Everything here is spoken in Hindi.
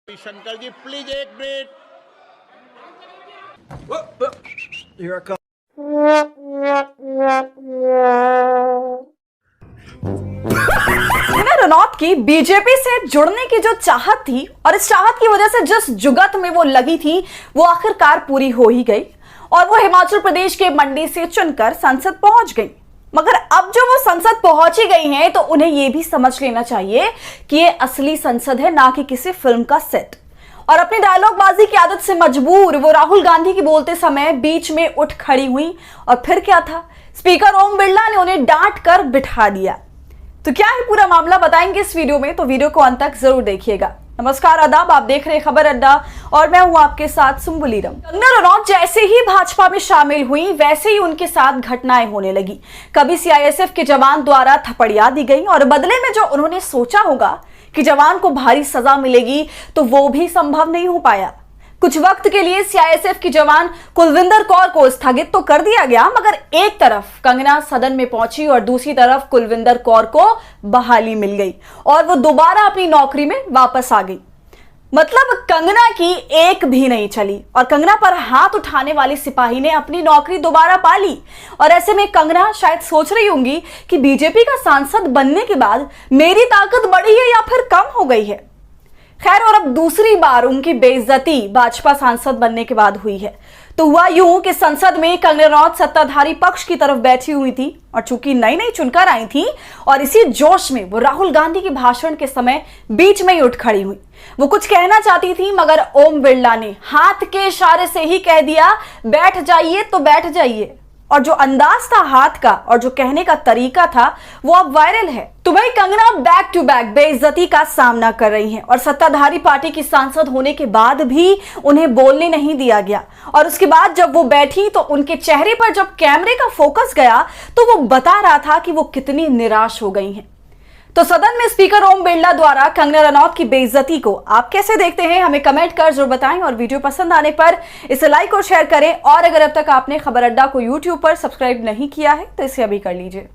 शंकर जी प्लीज एक मिनट। कंगना रनौत की बीजेपी से जुड़ने की जो चाहत थी और इस चाहत की वजह से जिस जुगत में वो लगी थी वो आखिरकार पूरी हो ही गई और वो हिमाचल प्रदेश के मंडी से चुनकर संसद पहुंच गई। मगर अब जो वो संसद पहुंच ही गई हैं तो उन्हें ये भी समझ लेना चाहिए कि ये असली संसद है, ना कि किसी फिल्म का सेट। और अपनी डायलॉगबाजी की आदत से मजबूर वो राहुल गांधी की बोलते समय बीच में उठ खड़ी हुई और फिर क्या था, स्पीकर ओम बिरला ने उन्हें डांट कर बिठा दिया। तो क्या है पूरा मामला बताएंगे इस वीडियो में, तो वीडियो को अंत तक जरूर देखिएगा। नमस्कार, आदाब, आप देख रहे हैं खबर अड्डा और मैं हूं आपके साथ सुम्बुलीरम। कंगना रनौत जैसे ही भाजपा में शामिल हुई वैसे ही उनके साथ घटनाएं होने लगी। कभी सीआईएसएफ के जवान द्वारा थपड़िया दी गई और बदले में जो उन्होंने सोचा होगा कि जवान को भारी सजा मिलेगी तो वो भी संभव नहीं हो पाया। कुछ वक्त के लिए सीआईएसएफ की जवान कुलविंदर कौर को स्थगित तो कर दिया गया, मगर एक तरफ कंगना सदन में पहुंची और दूसरी तरफ कुलविंदर कौर को बहाली मिल गई और वो दोबारा अपनी नौकरी में वापस आ गई। मतलब कंगना की एक भी नहीं चली और कंगना पर हाथ उठाने वाली सिपाही ने अपनी नौकरी दोबारा पा ली। और ऐसे में कंगना शायद सोच रही होंगी कि बीजेपी का सांसद बनने के बाद मेरी ताकत बढ़ी है या फिर कम हो गई है। खैर, और अब दूसरी बार उनकी बेइज्जती भाजपा सांसद बनने के बाद हुई है। तो हुआ यूं कि संसद में कंगना रनौत सत्ताधारी पक्ष की तरफ बैठी हुई थी और चूंकि नई नई चुनकर आई थी और इसी जोश में वो राहुल गांधी के भाषण के समय बीच में ही उठ खड़ी हुई। वो कुछ कहना चाहती थी मगर ओम बिरला ने हाथ के इशारे से ही कह दिया, बैठ जाइए तो बैठ जाइए। और जो अंदाज था हाथ का और जो कहने का तरीका था वो अब वायरल है। तो भाई कंगना बैक टू बैक बेइज्जती का सामना कर रही हैं और सत्ताधारी पार्टी की सांसद होने के बाद भी उन्हें बोलने नहीं दिया गया। और उसके बाद जब वो बैठी तो उनके चेहरे पर जब कैमरे का फोकस गया तो वो बता रहा था कि वो कितनी निराश हो गई हैं। तो सदन में स्पीकर ओम बिरला द्वारा कंगना रनौत की बेइज्जती को आप कैसे देखते हैं, हमें कमेंट कर जरूर बताएं और वीडियो पसंद आने पर इसे लाइक और शेयर करें। और अगर अब तक आपने खबर अड्डा को यूट्यूब पर सब्सक्राइब नहीं किया है तो इसे अभी कर लीजिए।